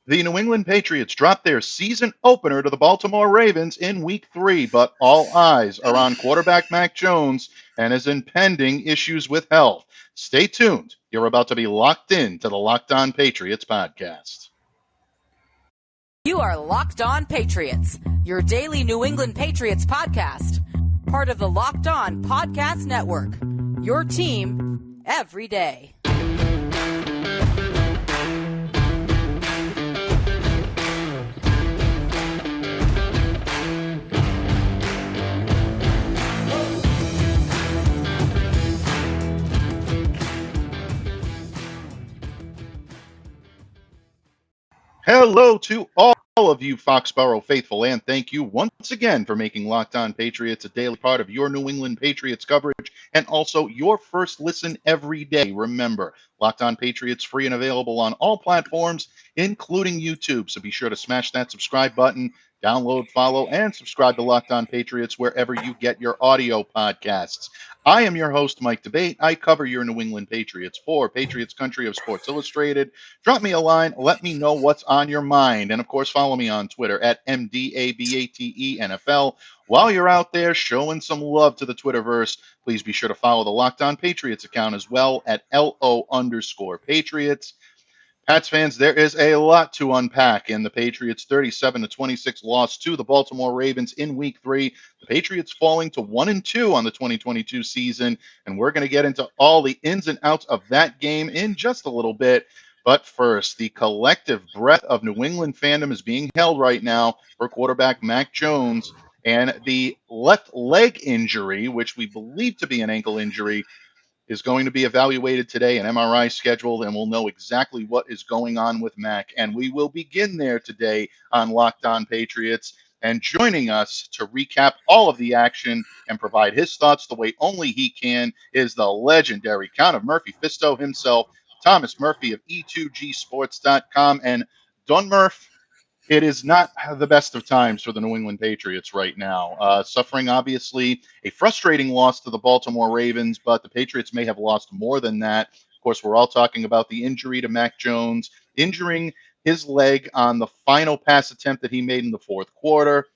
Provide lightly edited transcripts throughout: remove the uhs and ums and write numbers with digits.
The New England Patriots dropped their season opener to the Baltimore Ravens in Week 3, but all eyes are on quarterback Mac Jones and his impending issues with health. Stay tuned. You're about to be locked in to the Locked On Patriots podcast. You are Locked On Patriots, your daily New England Patriots podcast. Part of the Locked On Podcast Network, your team every day. Hello to all of you Foxborough faithful, and thank you once again for making Locked On Patriots a daily part of your New England Patriots coverage and also your first listen every day. Remember, Locked On Patriots free and available on all platforms, including YouTube. So be sure to smash that subscribe button, download, follow, and subscribe to Locked On Patriots wherever you get your audio podcasts. I am your host, Mike Debate. I cover your New England Patriots for Patriots Country of Sports Illustrated. Drop me a line. Let me know what's on your mind. And, of course, follow me on Twitter at MDABATENFL. While you're out there showing some love to the Twitterverse, please be sure to follow the Locked On Patriots account as well at LO_Patriots. Pats fans, there is a lot to unpack in the Patriots' 37-26 loss to the Baltimore Ravens in Week 3. The Patriots falling to 1-2 on the 2022 season, and we're going to get into all the ins and outs of that game in just a little bit. But first, the collective breath of New England fandom is being held right now for quarterback Mac Jones, and the left leg injury, which we believe to be an ankle injury, is going to be evaluated today, an MRI scheduled, and we'll know exactly what is going on with Mac. And we will begin there today on Locked On Patriots. And joining us to recap all of the action and provide his thoughts the way only he can is the legendary Count of Murphy Fisto himself, Thomas Murphy of E2Gsports.com. And Don Murph, it is not the best of times for the New England Patriots right now. Suffering, obviously, a frustrating loss to the Baltimore Ravens, but the Patriots may have lost more than that. Of course, we're all talking about the injury to Mac Jones, injuring his leg on the final pass attempt that he made in the fourth quarter.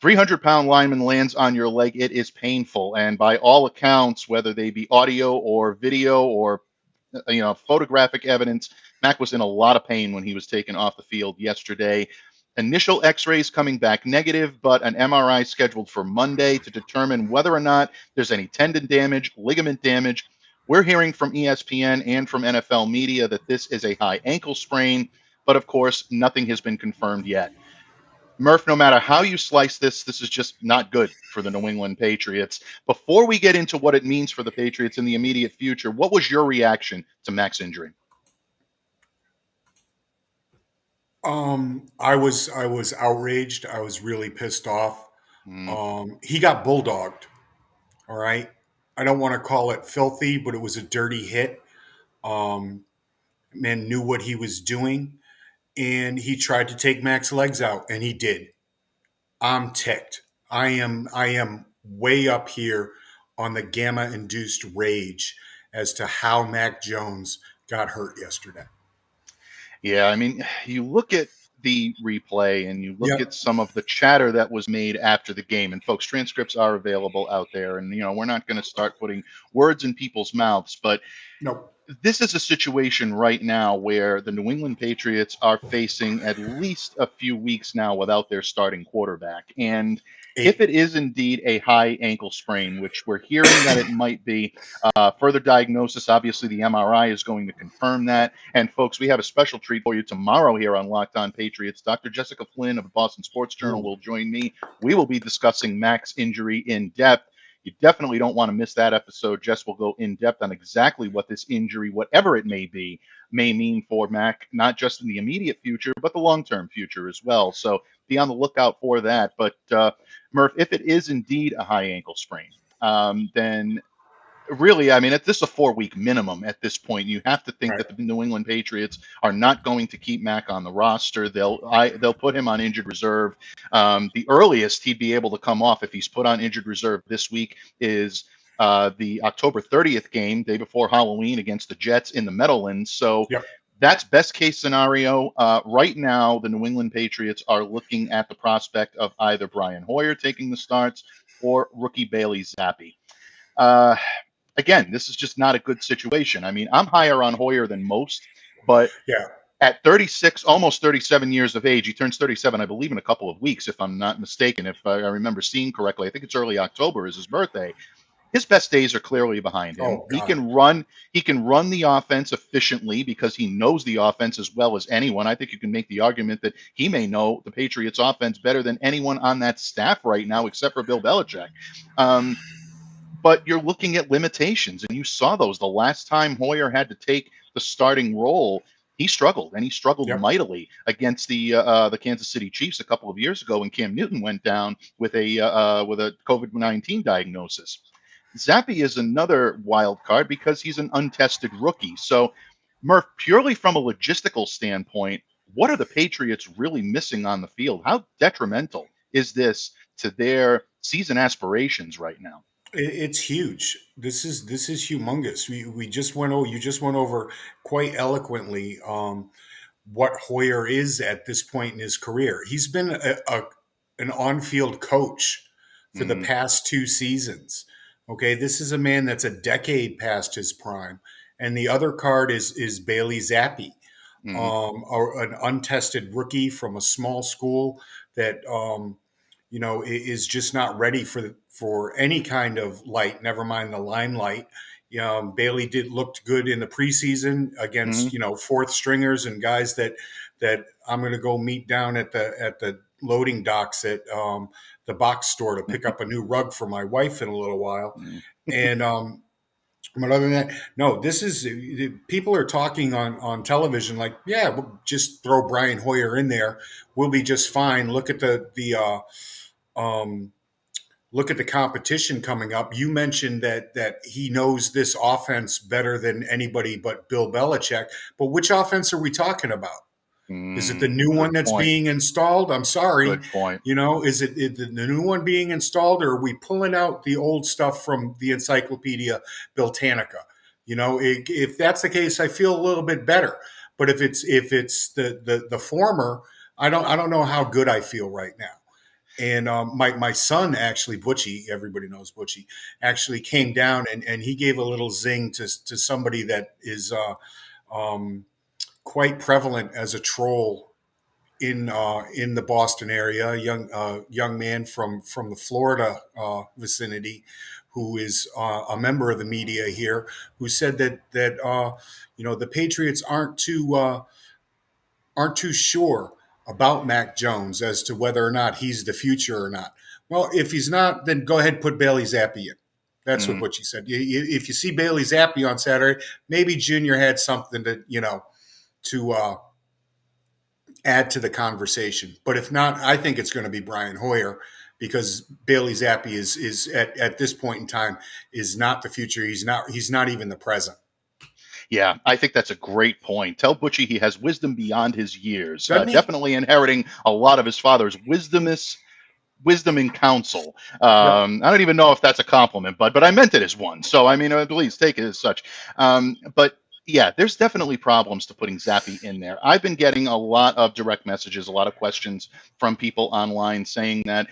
300-pound lineman lands on your leg. It is painful. And by all accounts, whether they be audio or video or photographic evidence, Mac was in a lot of pain when he was taken off the field yesterday. Initial x-rays coming back negative, but an MRI scheduled for Monday to determine whether or not there's any tendon damage, ligament damage. We're hearing from ESPN and from NFL media that this is a high ankle sprain, but of course, nothing has been confirmed yet. Murph, no matter how you slice this, this is just not good for the New England Patriots. Before we get into what it means for the Patriots in the immediate future, what was your reaction to Mac's injury? I was outraged. I was really pissed off. He got bulldogged. All right. I don't want to call it filthy, but it was a dirty hit. Man knew what he was doing, and he tried to take Mac's legs out, and he did. I'm ticked. I am way up here on the gamma-induced rage as to how Mac Jones got hurt yesterday. Yeah, I mean, you look at the replay and you look at some of the chatter that was made after the game. And folks, transcripts are available out there. And, we're not going to start putting words in people's mouths. But this is a situation right now where the New England Patriots are facing at least a few weeks now without their starting quarterback. And if it is indeed a high ankle sprain, which we're hearing that it might be, further diagnosis, obviously the MRI is going to confirm that. And folks, we have a special treat for you tomorrow here on Locked On Patriots. Dr. Jessica Flynn of the Boston Sports Journal will join me. We will be discussing Mac's injury in depth. You definitely don't want to miss that episode. Jess will go in depth on exactly what this injury, whatever it may be, may mean for Mac, not just in the immediate future, but the long-term future as well. So be on the lookout for that. But Murph, if it is indeed a high ankle sprain, then really, I mean, this is a 4-week minimum at this point. You have to think that the New England Patriots are not going to keep Mac on the roster. They'll put him on injured reserve. The earliest he'd be able to come off if he's put on injured reserve this week is the October 30th game, day before Halloween, against the Jets in the Meadowlands. So That's best case scenario. Right now, the New England Patriots are looking at the prospect of either Brian Hoyer taking the starts or rookie Bailey Zappi. Uh, Again, this is just not a good situation. I mean, I'm higher on Hoyer than most, but Yeah. at 36, almost 37 years of age, he turns 37, I believe, in a couple of weeks, if I'm not mistaken. If I remember seeing correctly, I think it's early October is his birthday. His best days are clearly behind him. Oh He God. can run. He can run the offense efficiently because he knows the offense as well as anyone. I think you can make the argument that he may know the Patriots offense better than anyone on that staff right now, except for Bill Belichick. Um, but you're looking at limitations, and you saw those the last time Hoyer had to take the starting role. He struggled, and he struggled Yep. mightily against the Kansas City Chiefs a couple of years ago when Cam Newton went down with a COVID-19 diagnosis. Zappy is another wild card because he's an untested rookie. So, Murph, purely from a logistical standpoint, what are the Patriots really missing on the field? How detrimental is this to their season aspirations right now? It's huge. This is humongous. We just went over. You just went over quite eloquently what Hoyer is at this point in his career. He's been an on-field coach for the Mm-hmm. past 2 seasons. Okay, this is a man that's a decade past his prime, and the other card is Bailey Zappi, Mm-hmm. or an untested rookie from a small school that is just not ready for any kind of light. Never mind the limelight. Bailey did looked good in the preseason Mm-hmm. against fourth stringers and guys that I'm going to go meet down at the loading docks at the box store to pick up a new rug for my wife in a little while. Mm-hmm. And but other than that, no, this is people are talking on television like, yeah, we'll just throw Brian Hoyer in there. We'll be just fine. Look at um, look at the competition coming up. You mentioned that he knows this offense better than anybody but Bill Belichick. But which offense are we talking about? Is it the new one Good that's point. being installed? I'm sorry. Good point. Is it the new one being installed, or are we pulling out the old stuff from the Encyclopedia Britannica? If that's the case, I feel a little bit better. But if it's the former, I don't know how good I feel right now. And my son actually, Butchie, everybody knows Butchie, actually came down and he gave a little zing to somebody that is um, quite prevalent as a troll in the Boston area, a young man from the Florida vicinity, who is a member of the media here, who said that the Patriots aren't too sure about Mac Jones as to whether or not he's the future or not. Well, if he's not, then go ahead and put Bailey Zappi in. That's Mm-hmm. what you said. If you see Bailey Zappi on Saturday, maybe Junior had something to add to the conversation. But if not, I think it's going to be Brian Hoyer because Bailey Zappi is at this point in time is not the future. He's not even the present. Yeah, I think that's a great point. Tell Butchie he has wisdom beyond his years. Doesn't he? Definitely inheriting a lot of his father's wisdom and counsel. Yep. I don't even know if that's a compliment, but I meant it as one. So I mean, please take it as such. But yeah, there's definitely problems to putting Zappy in there. I've been getting a lot of direct messages, a lot of questions from people online saying that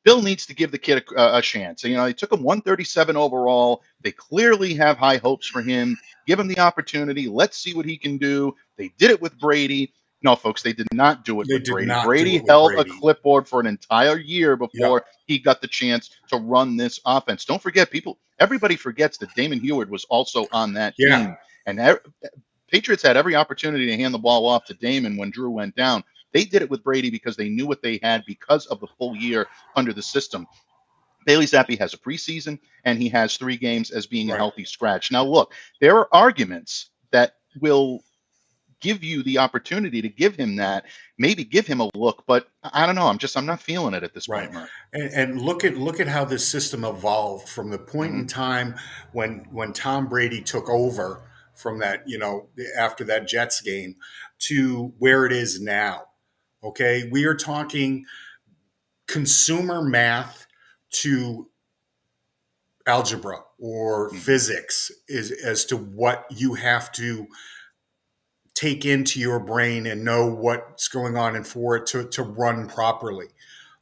Bill needs to give the kid a chance. They took him 137 overall. They clearly have high hopes for him. Give him the opportunity. Let's see what he can do. They did it with Brady. No, folks, they did not do it They with did Brady. not do Brady it with held a Brady. clipboard for an entire year Yep. before he got the chance to run this offense. Don't forget, everybody forgets that Damon Heward was also on that Yeah. team. And Patriots had every opportunity to hand the ball off to Damon when Drew went down. They did it with Brady because they knew what they had because of the full year under the system. Bailey Zappi has a preseason, and he has 3 games as being a Right. healthy scratch. Now, look, there are arguments that will give you the opportunity to give him that, maybe give him a look, but I don't know. I'm not feeling it at this Right. point, Murph. And look at how this system evolved from the point Mm-hmm. in time when Tom Brady took over from that, after that Jets game to where it is now. Okay. We are talking consumer math to algebra or Mm-hmm. physics is as to what you have to take into your brain and know what's going on and for it to run properly.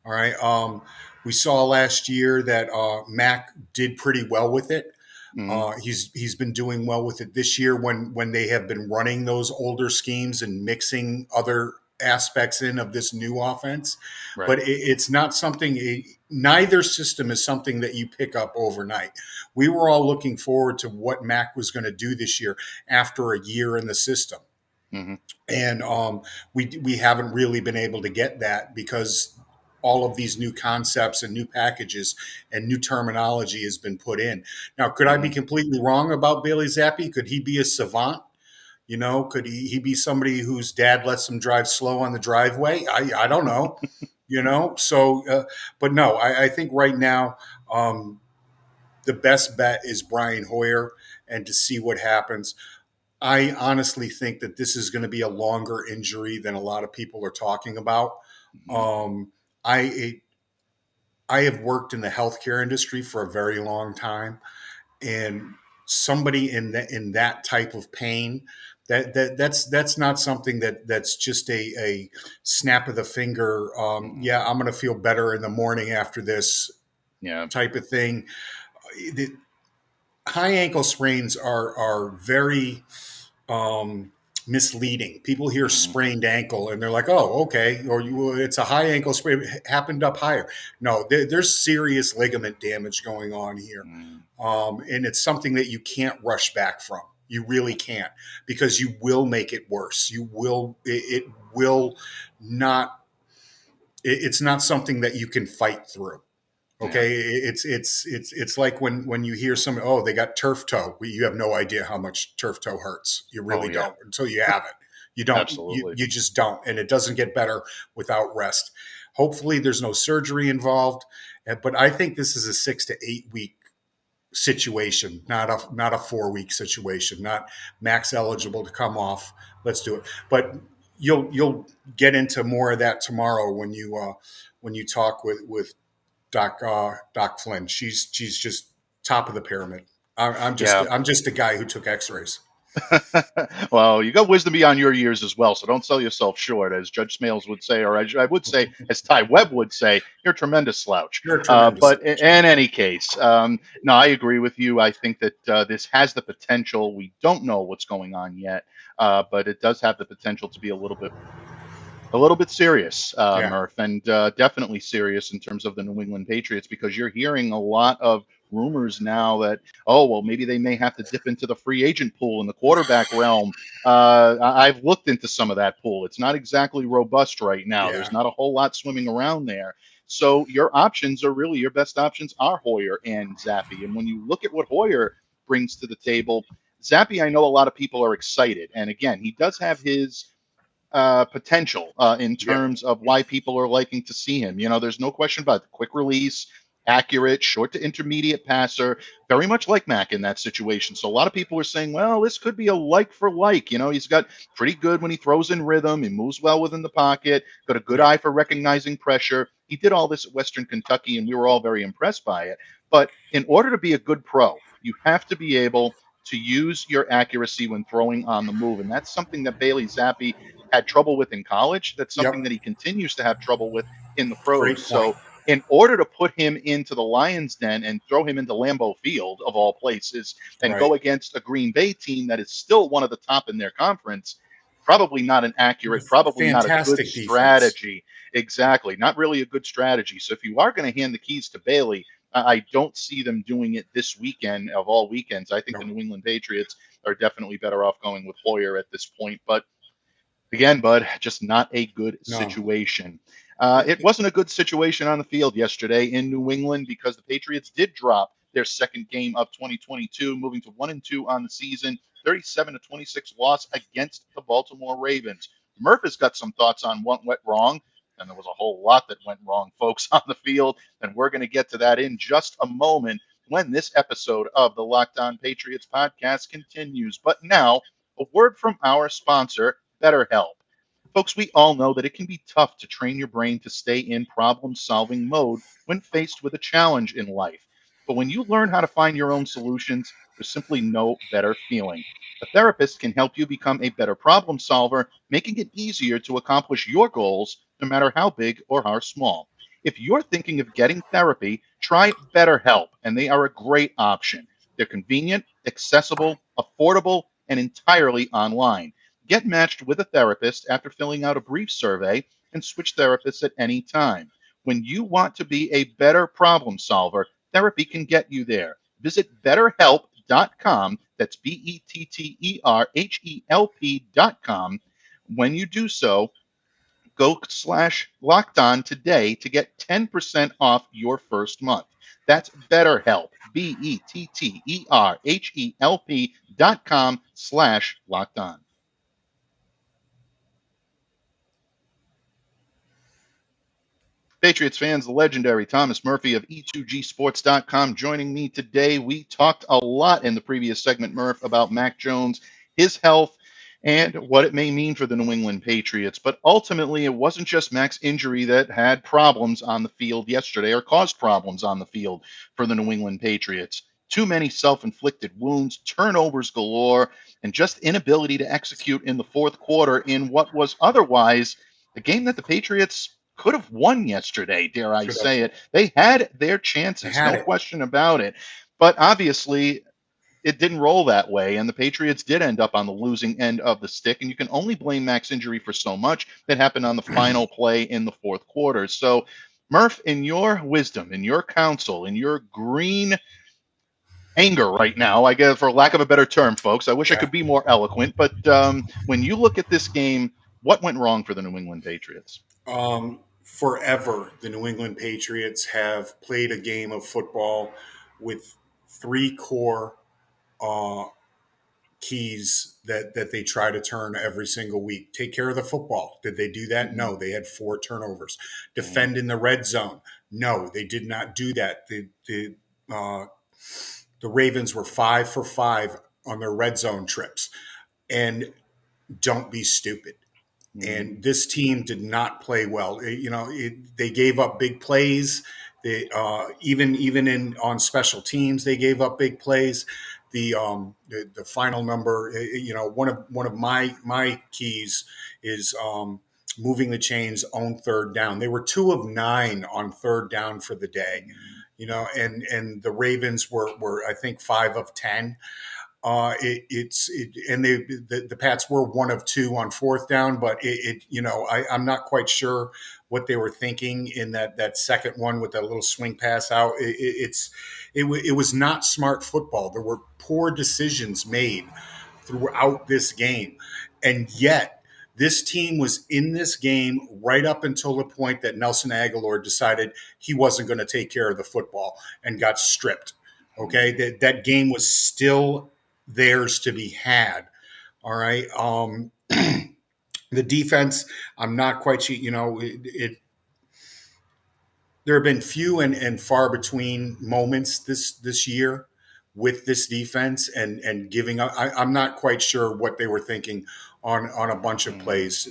All right. We saw last year that Mac did pretty well with it. Mm-hmm. He's been doing well with it this year when they have been running those older schemes and mixing other aspects in of this new offense. Right. But it's not something. Neither system is something that you pick up overnight. We were all looking forward to what Mac was going to do this year after a year in the system. Mm-hmm. And we haven't really been able to get that because all of these new concepts and new packages and new terminology has been put in. Now, could I be completely wrong about Bailey Zappi? Could he be a savant? You know, could he be somebody whose dad lets him drive slow on the driveway? I don't know. You know, so but no, I think right now the best bet is Brian Hoyer and to see what happens. I honestly think that this is going to be a longer injury than a lot of people are talking about. I have worked in the healthcare industry for a very long time, and somebody in that type of pain, that's not something that's just a snap of the finger. Yeah, I'm going to feel better in the morning after this type of thing. The high ankle sprains are very misleading. People hear sprained ankle and they're like, "Oh, okay," or it's a high ankle sprain. It happened up higher. No, there's serious ligament damage going on here, and it's something that you can't rush back from. You really can't, because you will make it worse. You will. It will not. It's not something that you can fight through. Okay, it's like when you hear some, oh, they got turf toe. You have no idea how much turf toe hurts. You really don't until you have it. You don't. Absolutely. You just don't, and it doesn't get better without rest. Hopefully, there's no surgery involved, but I think this is a 6 to 8 week situation, not a 4 week situation. Not max eligible to come off. Let's do it. But you'll get into more of that tomorrow when you talk with Doc Flynn. She's just top of the pyramid. I'm just a guy who took X-rays. Well, you got wisdom beyond your years as well, so don't sell yourself short, as Judge Smales would say, or I would say, as Ty Webb would say, you're a tremendous slouch. You're a tremendous but slouch. in any case, no, I agree with you. I think that this has the potential. We don't know what's going on yet, but it does have the potential to be a little bit serious, Murph, and definitely serious in terms of the New England Patriots, because you're hearing a lot of rumors now that, oh, well, maybe they may have to dip into the free agent pool in the quarterback realm. I've looked into some of that pool. It's not exactly robust right now. Yeah. There's not a whole lot swimming around there. So your best options are Hoyer and Zappi. And when you look at what Hoyer brings to the table, Zappi, I know a lot of people are excited. And again, he does have his potential in terms of why people are liking to see him. You know, there's no question about it. Quick release, accurate, short to intermediate passer, very much like Mac in that situation. So a lot of people are saying, well, this could be a like for like. You know, he's got pretty good when he throws in rhythm. He moves well within the pocket, got a good eye for recognizing pressure. He did all this at Western Kentucky, and we were all very impressed by it. But in order to be a good pro, you have to be able to use your accuracy when throwing on the move. And that's something that Bailey Zappi had trouble with in college. That's something that he continues to have trouble with in the pros. So in order to put him into the Lions' den and throw him into Lambeau Field, of all places, and go against a Green Bay team that is still one of the top in their conference, probably not an accurate, probably not a good strategy. Exactly. Not really a good strategy. So if you are going to hand the keys to Bailey, I don't see them doing it this weekend of all weekends. I think the New England Patriots are definitely better off going with Hoyer at this point. But again, bud, just not a good situation. It wasn't a good situation on the field yesterday in New England, because the Patriots did drop their second game of 2022, moving to 1-2 on the season, 37-26 loss against the Baltimore Ravens. Murph has got some thoughts on what went wrong, and there was a whole lot that went wrong, folks, on the field, and we're going to get to that in just a moment when this episode of the Locked On Patriots podcast continues. But now, a word from our sponsor, BetterHelp. Folks, we all know that it can be tough to train your brain to stay in problem-solving mode when faced with a challenge in life. But when you learn how to find your own solutions, there's simply no better feeling. A therapist can help you become a better problem solver, making it easier to accomplish your goals, no matter how big or how small. If you're thinking of getting therapy, try BetterHelp, and they are a great option. They're convenient, accessible, affordable, and entirely online. Get matched with a therapist after filling out a brief survey and switch therapists at any time. When you want to be a better problem solver, therapy can get you there. Visit betterhelp.com. That's BetterHelp.com. When you do so, go/locked on today to get 10% off your first month. That's BetterHelp, BetterHelp.com/locked on. Patriots fans, the legendary Thomas Murphy of E2GSports.com joining me today. We talked a lot in the previous segment, Murph, about Mac Jones, his health, and what it may mean for the New England Patriots. But ultimately, it wasn't just Mac's injury that had problems on the field yesterday or caused problems on the field for the New England Patriots. Too many self-inflicted wounds, turnovers galore, and just inability to execute in the fourth quarter in what was otherwise a game that the Patriots could have won yesterday, dare I say it. They had their chances, no question about it. But obviously, it didn't roll that way, and the Patriots did end up on the losing end of the stick, and you can only blame Mac's injury for so much that happened on the final play in the fourth quarter. So, Murph, in your wisdom, in your counsel, in your green anger right now, I guess, for lack of a better term, folks, I wish I could be more eloquent, but when you look at this game, what went wrong for the New England Patriots? Forever, the New England Patriots have played a game of football with three core keys that they try to turn every single week. Take care of the football. Did they do that? No, they had 4 turnovers. Defend in the red zone. No, they did not do that. The Ravens were 5 for 5 on their red zone trips. And don't be stupid. And this team did not play well. They gave up big plays. They even in on special teams, they gave up big plays. The final number, one of my keys is moving the chains on third down. They were 2 of 9 on third down for the day, and the Ravens were I think 5 of 10. The Pats were 1 of 2 on fourth down, but I'm not quite sure what they were thinking in that second one with that little swing pass out. It was not smart football. There were poor decisions made throughout this game, and yet this team was in this game right up until the point that Nelson Aguilar decided he wasn't going to take care of the football and got stripped. Okay, that game was still theirs to be had. All right. The defense, I'm not quite sure. There have been few and far between moments this year with this defense and giving up. I'm not quite sure what they were thinking on a bunch of plays.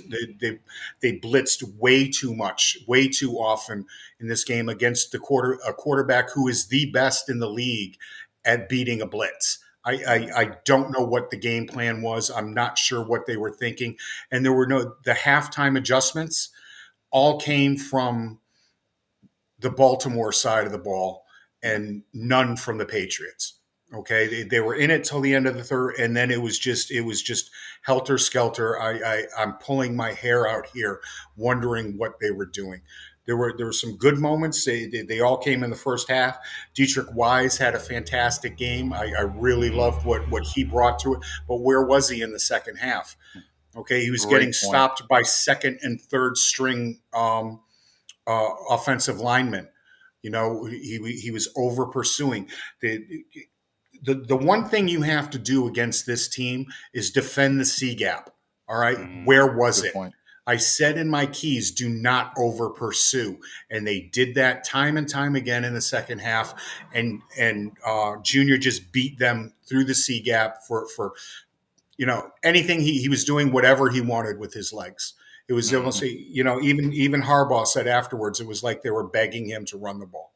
They blitzed way too much, way too often in this game against a quarterback who is the best in the league at beating a blitz. I don't know what the game plan was. I'm not sure what they were thinking. And the halftime adjustments all came from the Baltimore side of the ball and none from the Patriots. Okay. They were in it till the end of the third. And then it was just helter skelter. I'm pulling my hair out here, wondering what they were doing. There were some good moments. They all came in the first half. Dietrich Wise had a fantastic game. I really loved what he brought to it. But where was he in the second half? Okay, he was getting stopped by second and third string offensive linemen. He was over pursuing. The one thing you have to do against this team is defend the C gap. All right, where was it? Point. I said in my keys, do not over pursue. And they did that time and time again in the second half. And Junior just beat them through the C gap for anything he was doing, whatever he wanted with his legs. It was almost, even Harbaugh said afterwards, it was like they were begging him to run the ball.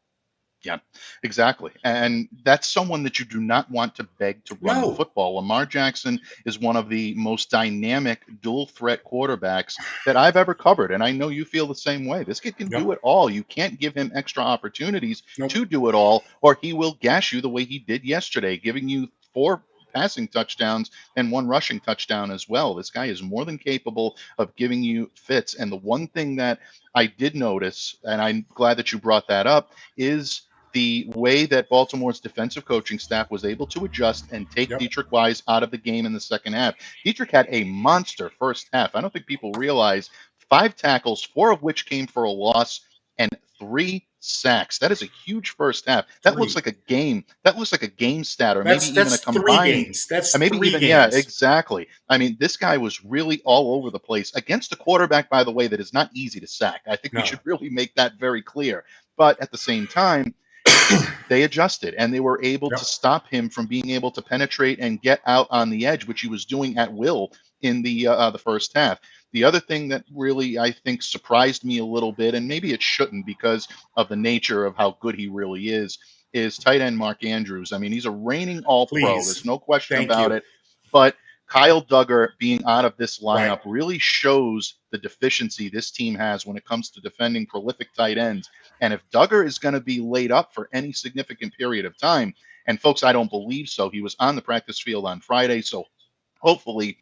Yeah, exactly. And that's someone that you do not want to beg to run the No. football. Lamar Jackson is one of the most dynamic dual threat quarterbacks that I've ever covered. And I know you feel the same way. This kid can do Yep. it all. You can't give him extra opportunities Nope. to do it all, or he will gash you the way he did yesterday, giving you 4 passing touchdowns and 1 rushing touchdown as well. This guy is more than capable of giving you fits. And the one thing that I did notice, and I'm glad that you brought that up, is the way that Baltimore's defensive coaching staff was able to adjust and take Yep. Dietrich Wise out of the game in the second half. Dietrich had a monster first half. I don't think people realize 5 tackles, 4 of which came for a loss, and 3 sacks. That is a huge first half. That looks 3. like a game. That looks like a game stat, or maybe even a That's 3 combined. games. That's Maybe 3 even, yeah, games. exactly. I mean, this guy was really all over the place against a quarterback, by the way, that is not easy to sack. I think we No. should really make that very clear. But at the same time, they adjusted and they were able to Yep. stop him from being able to penetrate and get out on the edge, which he was doing at will in the first half. The other thing that really I think surprised me a little bit, and maybe it shouldn't because of the nature of how good he really is tight end Mark Andrews. I mean, he's a reigning All Pro. There's Please. no question Thank about you. it. But Kyle Duggar being out of this Right. lineup really shows the deficiency this team has when it comes to defending prolific tight ends. And if Duggar is going to be laid up for any significant period of time, and folks, I don't believe so. He was on the practice field on Friday, so hopefully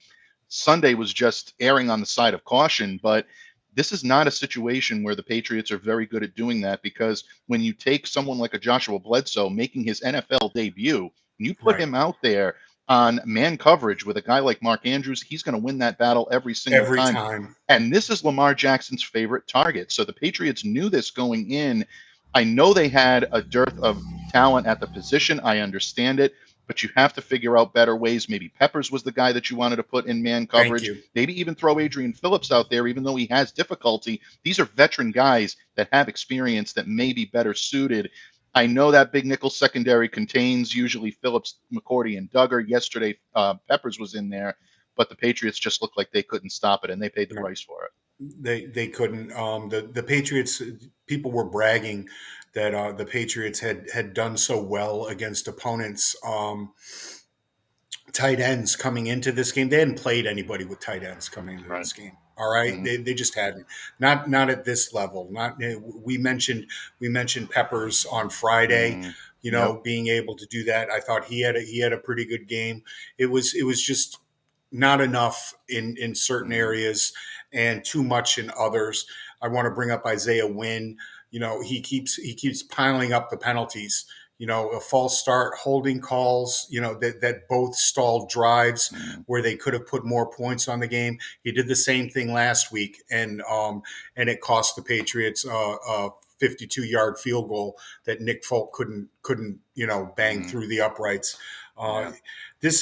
Sunday was just erring on the side of caution. But this is not a situation where the Patriots are very good at doing that, because when you take someone like a Joshua Bledsoe making his NFL debut, and you put Right. him out there on man coverage with a guy like Mark Andrews, he's going to win that battle every single Every time. time. And this is Lamar Jackson's favorite target. So the Patriots knew this going in. I know they had a dearth of talent at the position. I understand it, but you have to figure out better ways. Maybe Peppers was the guy that you wanted to put in man Thank coverage. you. Maybe even throw Adrian Phillips out there, even though he has difficulty. These are veteran guys that have experience that may be better suited. I know that big nickel secondary contains usually Phillips, McCourty, and Duggar. Yesterday, Peppers was in there, but the Patriots just looked like they couldn't stop it, and they paid the No. price for it. They couldn't. The Patriots, people were bragging that the Patriots had done so well against opponents. Tight ends coming into this game. They hadn't played anybody with tight ends coming into Right. this game. All right, Mm-hmm. they just hadn't. Not at this level. Not we mentioned Peppers on Friday. Mm-hmm. You Yep. know, being able to do that, I thought he had a pretty good game. It was just not enough in certain Mm-hmm. areas and too much in others. I want to bring up Isaiah Wynn. You know, he keeps piling up the penalties. You know, a false start, holding calls, you know, that both stalled drives Mm-hmm. where they could have put more points on the game. He did the same thing last week, and it cost the Patriots a 52-yard field goal that Nick Folk couldn't bang Mm-hmm. through the uprights. Uh, Yeah. this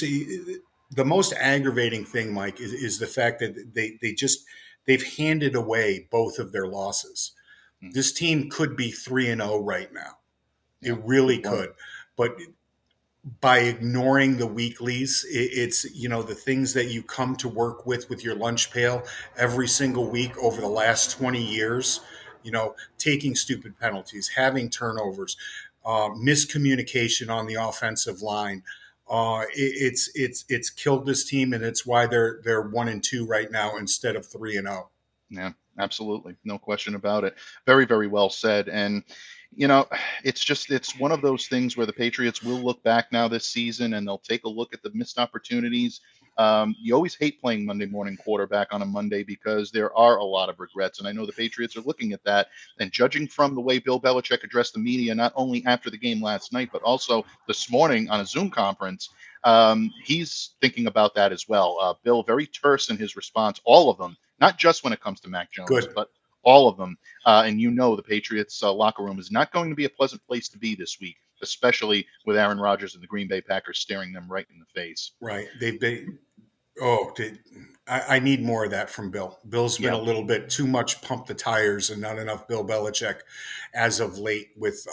the most aggravating thing, Mike, is the fact that they've handed away both of their losses. Mm-hmm. This team could be 3-0 right now. Yeah. It really Good point. could. But by ignoring the weeklies, it's the things that you come to work with your lunch pail every single week over the last 20 years. Taking stupid penalties, having turnovers, miscommunication on the offensive line. It's killed this team, and it's why they're 1-2 right now instead of 3-0. Yeah, absolutely. No question about it. Very, very well said. And, you know, it's one of those things where the Patriots will look back now this season and they'll take a look at the missed opportunities. You always hate playing Monday morning quarterback on a Monday because there are a lot of regrets. And I know the Patriots are looking at that. And judging from the way Bill Belichick addressed the media, not only after the game last night, but also this morning on a Zoom conference, he's thinking about that as well. Bill, very terse in his response, all of them, not just when it comes to Mac Jones, Good. but all of them. And the Patriots locker room is not going to be a pleasant place to be this week, especially with Aaron Rodgers and the Green Bay Packers staring them right in the face. Right. They've been. Oh, I need more of that from Bill. Bill's been Yeah. a little bit too much pump the tires and not enough Bill Belichick as of late, with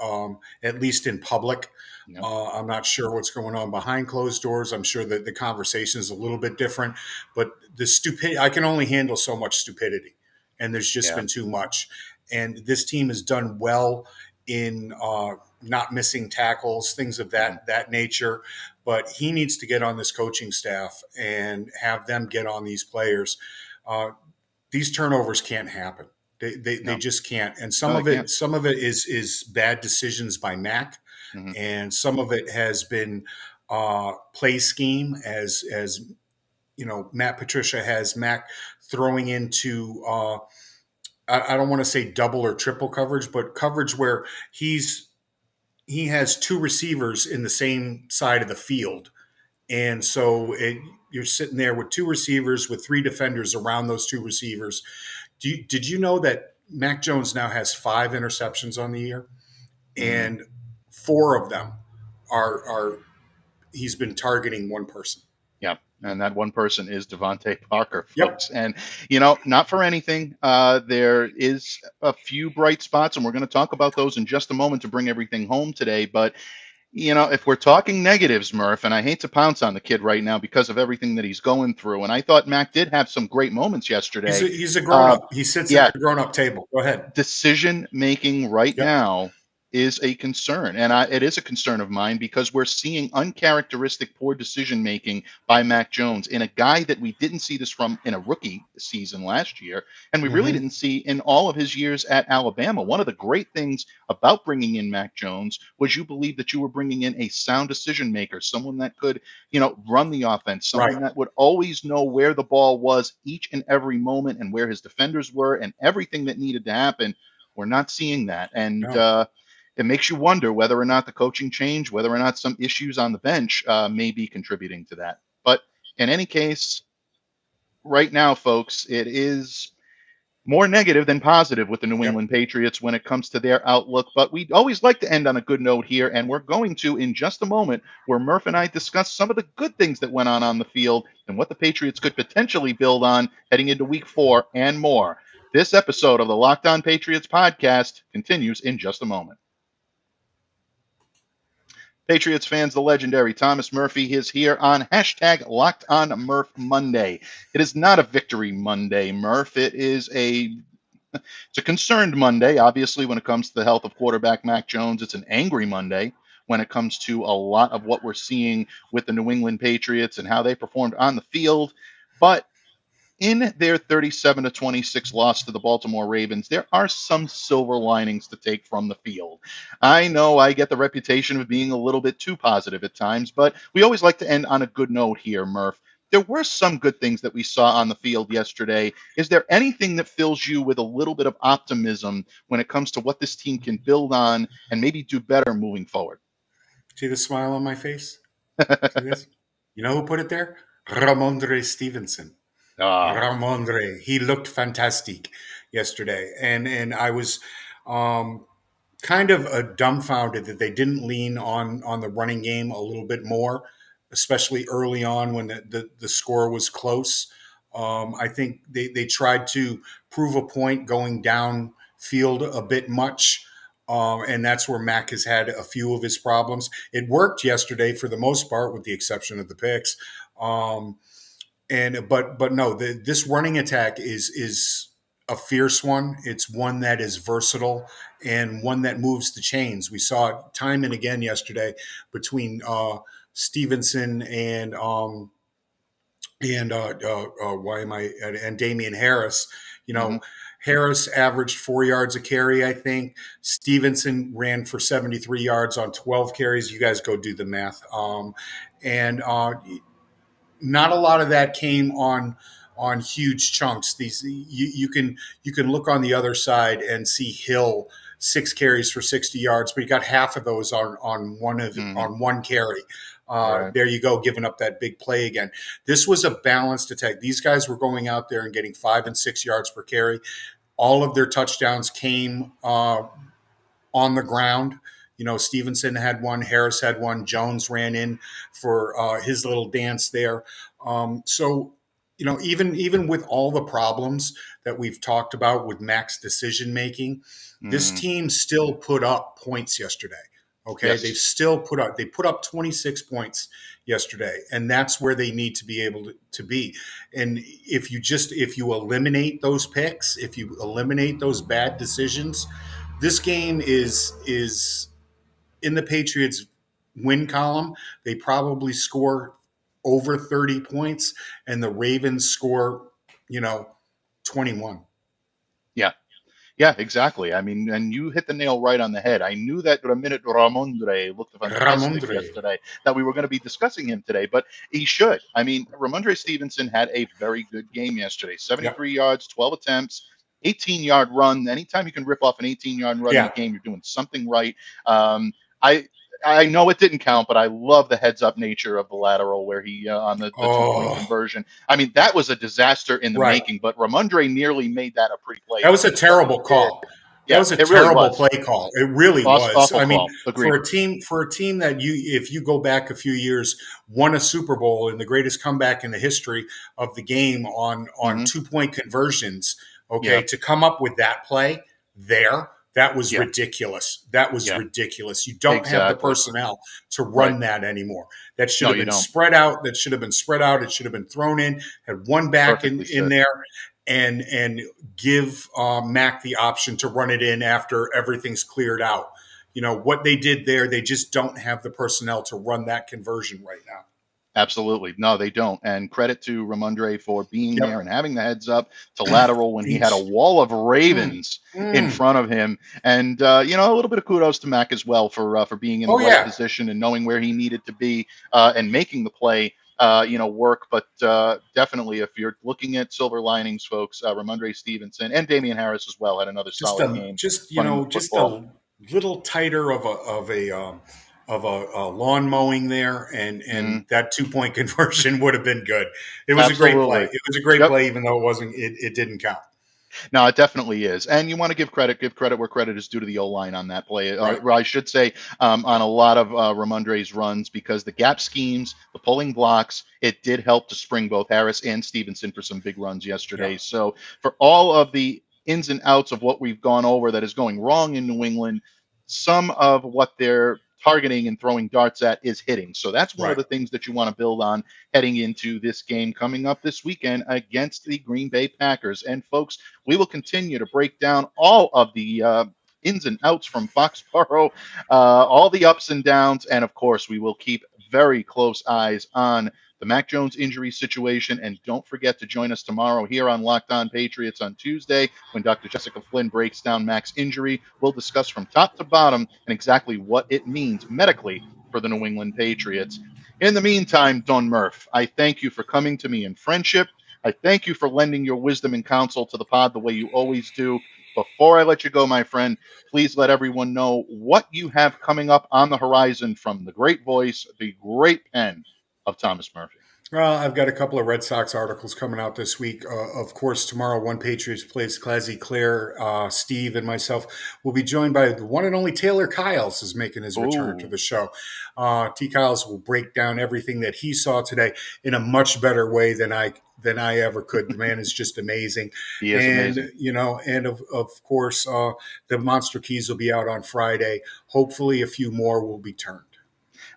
at least in public. Yeah. I'm not sure what's going on behind closed doors. I'm sure that the conversation is a little bit different, but the stupidity, I can only handle so much stupidity, and there's just Yeah. been too much. And this team has done well in not missing tackles, things of that nature. But he needs to get on this coaching staff and have them get on these players. These turnovers can't happen. They just can't. And No, they can't. some of it is bad decisions by Mac, and some of it has been play scheme as Matt Patricia has Mac throwing into I don't want to say double or triple coverage, but coverage where he has two receivers in the same side of the field. And so you're sitting there with two receivers with three defenders around those two receivers. Did you know that Mac Jones now has 5 interceptions on the year, and 4 of them are he's been targeting one person. Yeah. And that one person is Devontae Parker, Yep. folks. And, not for anything, there is a few bright spots, and we're going to talk about those in just a moment to bring everything home today. But, if we're talking negatives, Murph, and I hate to pounce on the kid right now because of everything that he's going through, and I thought Mac did have some great moments yesterday. He's a grown-up. He sits at the grown-up table. Go ahead. Decision-making right now is a concern, and it is a concern of mine because we're seeing uncharacteristic poor decision making by Mac Jones in a guy that we didn't see this from in a rookie season last year, and we really didn't see in all of his years at Alabama. One of the great things about bringing in Mac Jones was you believed that you were bringing in a sound decision maker, someone that could, run the offense, someone that would always know where the ball was each and every moment and where his defenders were and everything that needed to happen. We're not seeing that, and it makes you wonder whether or not the coaching change, whether or not some issues on the bench may be contributing to that. But in any case, right now, folks, it is more negative than positive with the New England Patriots when it comes to their outlook. But we always like to end on a good note here, and we're going to in just a moment where Murph and I discuss some of the good things that went on the field and what the Patriots could potentially build on heading into Week 4 and more. This episode of the Locked On Patriots podcast continues in just a moment. Patriots fans, the legendary Thomas Murphy is here on hashtag Locked On Murph Monday. It is not a victory Monday, Murph. It's a concerned Monday, obviously, when it comes to the health of quarterback Mac Jones. It's an angry Monday when it comes to a lot of what we're seeing with the New England Patriots and how they performed on the field. But in their 37-26 loss to the Baltimore Ravens, there are some silver linings to take from the field. I know I get the reputation of being a little bit too positive at times, but we always like to end on a good note here, Murph. There were some good things that we saw on the field yesterday. Is there anything that fills you with a little bit of optimism when it comes to what this team can build on and maybe do better moving forward? See the smile on my face? See this? You know who put it there? Ramondre Stevenson. Ramondre, he looked fantastic yesterday, and I was kind of dumbfounded that they didn't lean on the running game a little bit more, especially early on when the score was close. I think they tried to prove a point going downfield a bit much, and that's where Mac has had a few of his problems. It worked yesterday for the most part, with the exception of the picks. But no, this running attack is a fierce one. It's one that is versatile and one that moves the chains. We saw it time and again yesterday between Stevenson and Damian Harris. Harris averaged 4 yards a carry, I think. Stevenson ran for 73 yards on 12 carries. You guys go do the math. Not a lot of that came on huge chunks. You can look on the other side and see Hill 6 carries for 60 yards, but he got half of those on one carry. Right. There you go, giving up that big play again. This was a balanced attack. These guys were going out there and getting 5 and 6 yards per carry. All of their touchdowns came on the ground. Stevenson had one, Harris had one, Jones ran in for his little dance there. So even with all the problems that we've talked about with Mac's decision making, this team still put up points yesterday. Okay, yes. They put up 26 points yesterday, and that's where they need to be able to be. And if you eliminate those picks, if you eliminate those bad decisions, This game is in the Patriots win column. They probably score over 30 points, and the Ravens score, 21. Yeah. Yeah, exactly. I mean, and you hit the nail right on the head. I knew that Ramondre looked fantastic Ramondre. yesterday, that we were going to be discussing him today, but he should. I mean, Ramondre Stevenson had a very good game yesterday. Yep. 73 yards, 12 attempts, 18-yard run. Anytime you can rip off an 18-yard run in a Yeah. game, you're doing something right. Um, I I know it didn't count, but I love the heads-up nature of the lateral where he on the two-point Oh, conversion. I mean, that was a disaster in the right. making, but Ramondre nearly made that a pretty play That was for a the stuff that terrible he did. call. That Yeah, was a it really terrible was. play call. It really was. Awful I mean, call. Agreed. for a team that if you go back a few years, won a Super Bowl in the greatest comeback in the history of the game on Hmm. 2-point conversions, Yeah, okay, to come up with that play there, that was yeah, ridiculous. That was yeah, ridiculous. You don't have the exactly. personnel to Right. run that anymore. That should No, have you been don't. spread out. That should have been spread out. It should have been thrown in. Had one back Perfectly in said. there, and give Mac the option to run it in after everything's cleared out. What they did there, they just don't have the personnel to run that conversion right now. Absolutely. No, they don't. And credit to Ramondre for being there and Yep. having the heads up to lateral when he had a Each. wall of Mm, Ravens in mm. front of him. And, a little bit of kudos to Mac as well for being in the Oh, right yeah. position and knowing where he needed to be and making the play. Work, but definitely if you're looking at silver linings, folks, Ramondre Stevenson and Damian Harris as well had another Just solid a game just running the just football. a little tighter of a lawn mowing there, and Mm, that 2-point conversion would have been good. It was a great play. absolutely. It was a great Yep. play, even though it didn't count. No, it definitely is, and you want to give credit where credit is due to the O line on that play. Right. I should say on a lot of Ramondre's runs because the gap schemes, the pulling blocks, it did help to spring both Harris and Stevenson for some big runs Yeah. yesterday. So for all of the ins and outs of what we've gone over that is going wrong in New England, some of what they're targeting and throwing darts at is hitting. So that's one of Right. the things that you want to build on heading into this game coming up this weekend against the Green Bay Packers. And folks, we will continue to break down all of the ins and outs from Foxborough, all the ups and downs, and of course, we will keep very close eyes on the Mac Jones injury situation. And don't forget to join us tomorrow here on Locked On Patriots on Tuesday when Dr. Jessica Flynn breaks down Mac's injury. We'll discuss from top to bottom and exactly what it means medically for the New England Patriots. In the meantime, Don Murph, I thank you for coming to me in friendship. I thank you for lending your wisdom and counsel to the pod the way you always do. Before I let you go, my friend, please let everyone know what you have coming up on the horizon from the great voice, the great pen of Thomas Murphy. Well, I've got a couple of Red Sox articles coming out this week. Of course, tomorrow, One Patriots Plays Classy Claire, Steve, and myself will be joined by the one and only Taylor Kyles is making his return to Oh, the show. T. Kyles will break down everything that he saw today in a much better way than I ever could. The man is just amazing, he is amazing. and of course, the Monster Keys will be out on Friday. Hopefully, a few more will be turned.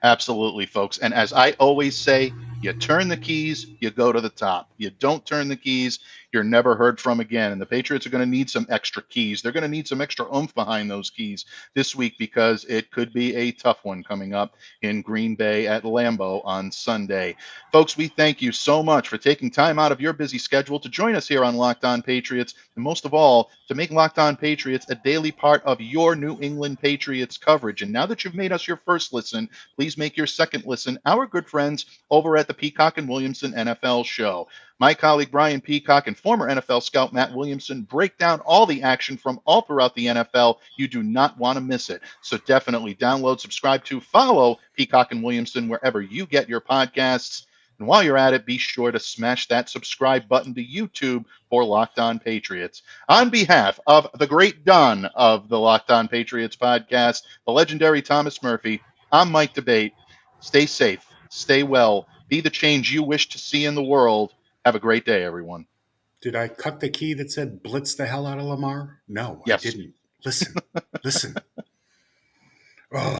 Absolutely, folks. And as I always say, you turn the keys, you go to the top. You don't turn the keys, you're never heard from again. And the Patriots are going to need some extra keys. They're going to need some extra oomph behind those keys this week because it could be a tough one coming up in Green Bay at Lambeau on Sunday. Folks, we thank you so much for taking time out of your busy schedule to join us here on Locked On Patriots. And most of all, to make Locked On Patriots a daily part of your New England Patriots coverage. And now that you've made us your first listen, please make your second listen our good friends over at the Peacock and Williamson NFL show. My colleague Brian Peacock and former NFL scout Matt Williamson break down all the action from all throughout the NFL. You do not want to miss it. So definitely download, subscribe to, follow Peacock and Williamson wherever you get your podcasts. And while you're at it, be sure to smash that subscribe button to YouTube for Locked On Patriots. On behalf of the great Don of the Locked On Patriots podcast, the legendary Thomas Murphy, I'm Mike Debate. Stay safe, stay well, be the change you wish to see in the world. Have a great day, everyone. Did I cut the key that said blitz the hell out of Lamar? No, I Yes. didn't. Listen. Oh.